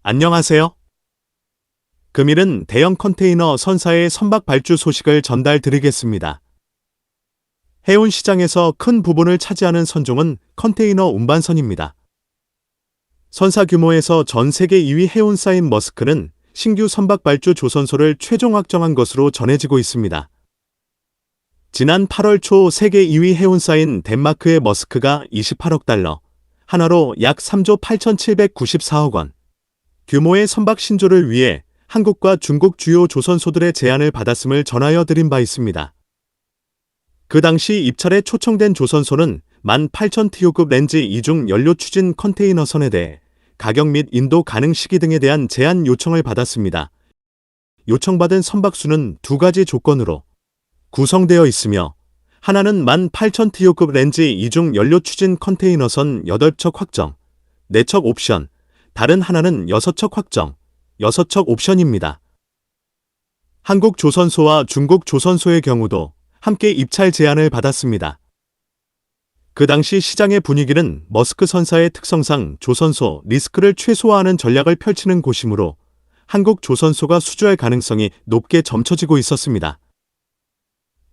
안녕하세요. 금일은 대형 컨테이너 선사의 선박 발주 소식을 전달드리겠습니다. 해운 시장에서 큰 부분을 차지하는 선종은 컨테이너 운반선입니다. 선사 규모에서 전 세계 2위 해운사인 머스크는 신규 선박 발주 조선소를 최종 확정한 것으로 전해지고 있습니다. 지난 8월 초 세계 2위 해운사인 덴마크의 머스크가 28억 달러, 하나로 약 3조 8,794억 원, 규모의 선박 신조를 위해 한국과 중국 주요 조선소들의 제안을 받았음을 전하여 드린 바 있습니다. 그 당시 입찰에 초청된 조선소는 18,000TU급 렌즈 이중 연료 추진 컨테이너선에 대해 가격 및 인도 가능 시기 등에 대한 제안 요청을 받았습니다. 요청받은 선박수는 두 가지 조건으로 구성되어 있으며, 하나는 18,000TU급 렌즈 이중 연료 추진 컨테이너선 8척 확정, 4척 옵션, 다른 하나는 6척 확정, 6척 옵션입니다. 한국 조선소와 중국 조선소의 경우도 함께 입찰 제안을 받았습니다. 그 당시 시장의 분위기는 머스크 선사의 특성상 조선소 리스크를 최소화하는 전략을 펼치는 곳이므로 한국 조선소가 수주할 가능성이 높게 점쳐지고 있었습니다.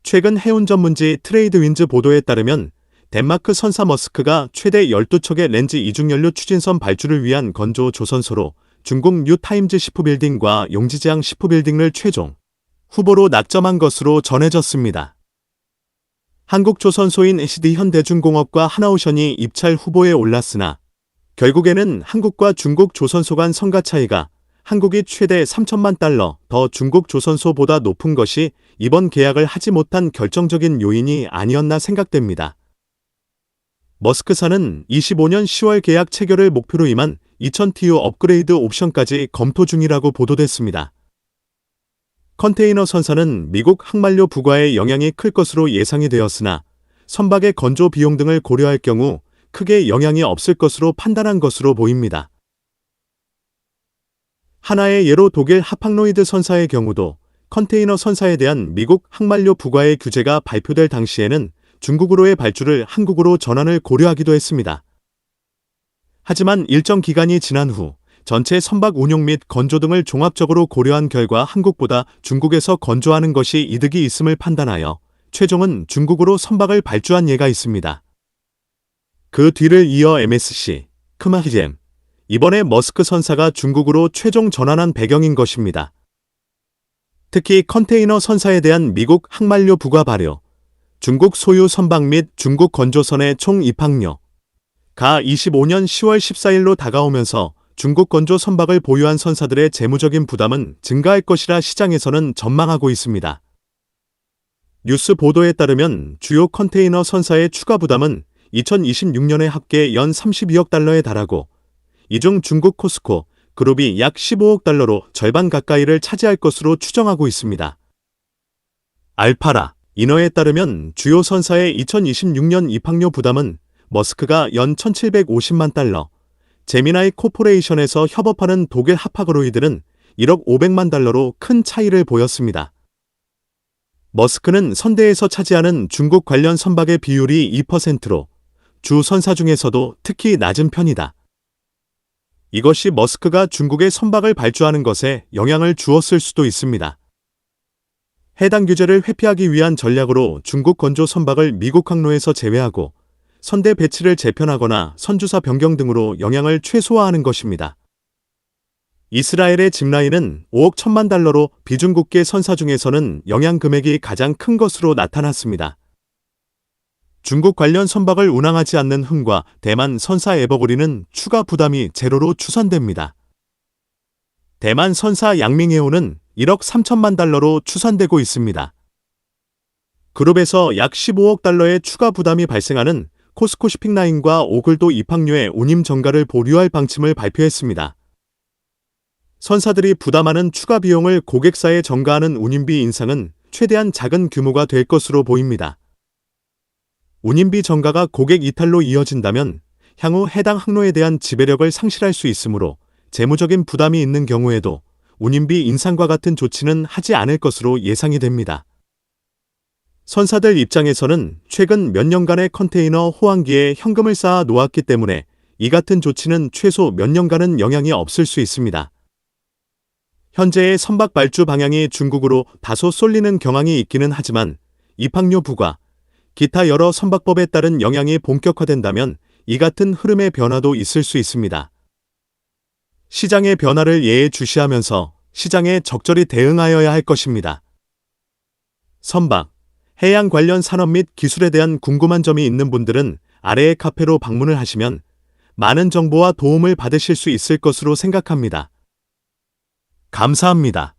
최근 해운 전문지 트레이드윈즈 보도에 따르면 덴마크 선사 머스크가 최대 12척의 렌즈 이중연료 추진선 발주를 위한 건조 조선소로 중국 뉴타임즈 시프빌딩과 용지지항 시프빌딩을 최종 후보로 낙점한 것으로 전해졌습니다. 한국 조선소인 SD현대중공업과 하나오션이 입찰 후보에 올랐으나 결국에는 한국과 중국 조선소 간 성가 차이가 한국이 최대 3천만 달러 더 중국 조선소보다 높은 것이 이번 계약을 하지 못한 결정적인 요인이 아니었나 생각됩니다. 머스크사는 25년 10월 계약 체결을 목표로 임한 2000TU 업그레이드 옵션까지 검토 중이라고 보도됐습니다. 컨테이너 선사는 미국 항만료 부과에 영향이 클 것으로 예상이 되었으나 선박의 건조 비용 등을 고려할 경우 크게 영향이 없을 것으로 판단한 것으로 보입니다. 하나의 예로 독일 하팡로이드 선사의 경우도 컨테이너 선사에 대한 미국 항만료 부과의 규제가 발표될 당시에는 중국으로의 발주를 한국으로 전환을 고려하기도 했습니다. 하지만 일정 기간이 지난 후 전체 선박 운용 및 건조 등을 종합적으로 고려한 결과 한국보다 중국에서 건조하는 것이 이득이 있음을 판단하여 최종은 중국으로 선박을 발주한 예가 있습니다. 그 뒤를 이어 MSC, 크마히잼, 이번에 머스크 선사가 중국으로 최종 전환한 배경인 것입니다. 특히 컨테이너 선사에 대한 미국 항만료 부과 발효, 중국 소유 선박 및 중국 건조선의 총 입항료, 가 25년 10월 14일로 다가오면서 중국 건조 선박을 보유한 선사들의 재무적인 부담은 증가할 것이라 시장에서는 전망하고 있습니다. 뉴스 보도에 따르면 주요 컨테이너 선사의 추가 부담은 2026년에 합계 연 32억 달러에 달하고, 이 중 중국 코스코 그룹이 약 15억 달러로 절반 가까이를 차지할 것으로 추정하고 있습니다. 알파라, 인어에 따르면 주요 선사의 2026년 입항료 부담은 머스크가 연 1750만 달러, 제미나이 코퍼레이션에서 협업하는 독일 하파그로이드는 1억 500만 달러로 큰 차이를 보였습니다. 머스크는 선대에서 차지하는 중국 관련 선박의 비율이 2%로 주 선사 중에서도 특히 낮은 편이다. 이것이 머스크가 중국의 선박을 발주하는 것에 영향을 주었을 수도 있습니다. 해당 규제를 회피하기 위한 전략으로 중국 건조 선박을 미국 항로에서 제외하고 선대 배치를 재편하거나 선주사 변경 등으로 영향을 최소화하는 것입니다. 이스라엘의 짚라인은 5억 1천만 달러로 비중국계 선사 중에서는 영향 금액이 가장 큰 것으로 나타났습니다. 중국 관련 선박을 운항하지 않는 흥과 대만 선사 에버그린은 추가 부담이 제로로 추산됩니다. 대만 선사 양밍해오는 1억 3천만 달러로 추산되고 있습니다. 그룹에서 약 15억 달러의 추가 부담이 발생하는 코스코 시픽라인과 오글도 입항료의 운임 정가를 보류할 방침을 발표했습니다. 선사들이 부담하는 추가 비용을 고객사에 전가하는 운임비 인상은 최대한 작은 규모가 될 것으로 보입니다. 운임비 전가가 고객 이탈로 이어진다면 향후 해당 항로에 대한 지배력을 상실할 수 있으므로 재무적인 부담이 있는 경우에도 운임비 인상과 같은 조치는 하지 않을 것으로 예상이 됩니다. 선사들 입장에서는 최근 몇 년간의 컨테이너 호황기에 현금을 쌓아 놓았기 때문에 이 같은 조치는 최소 몇 년간은 영향이 없을 수 있습니다. 현재의 선박 발주 방향이 중국으로 다소 쏠리는 경향이 있기는 하지만 입항료 부과, 기타 여러 선박법에 따른 영향이 본격화된다면 이 같은 흐름의 변화도 있을 수 있습니다. 시장의 변화를 예의주시하면서 시장에 적절히 대응하여야 할 것입니다. 선박, 해양 관련 산업 및 기술에 대한 궁금한 점이 있는 분들은 아래의 카페로 방문을 하시면 많은 정보와 도움을 받으실 수 있을 것으로 생각합니다. 감사합니다.